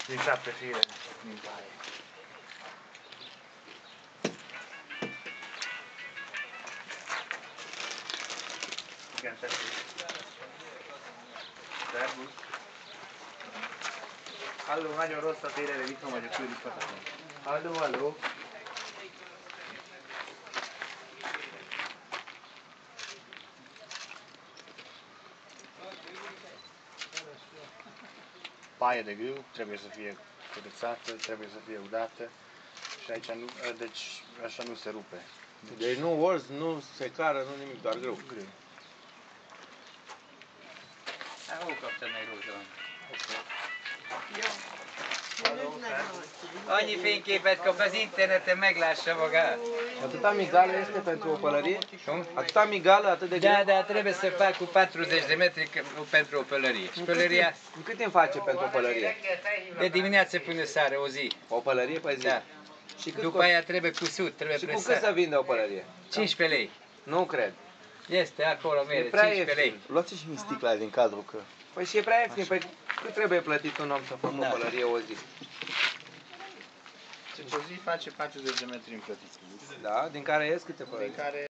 din 7 fire din paie. Igen, tessék. Szervusz. Halló, nagyon rossz a térere, itthon vagyok, küldjük pataton. Halló, halló. Paie de grâu trebuie să fie curățată, trebuie să fie udată și aici nu, deci așa nu se rupe. Deci nu orz, nu secară, nu nimic, doar grâu. Grâu. Hol kaptad meg rózsa? Halló, Annyi fényképet kap az interneten, meglássa magát. Atâta migală este pentru o pălărie? Atâta migală, atât de greu? Da, dar trebuie să fac cu 40 de metri pentru o pălărie. Și pălăria În cât timp face pentru o pălărie? de dimineață până seară, o zi. O pălărie pe zi? Da. Și cât După aia trebuie cusut, trebuie și cu cât presat. să vinde o pălărie? 15 lei. Nu cred. Este acolo, E mere, prea 15 lei. ieftin. luați și mi sticla din cadru că... Păi și e prea ieftin. Păi cât trebuie plătit un om să facă o Da. pălărie o zi? Deci o zi face 40 de metri în plătiți. Da? Din care ies câte pălării? Din care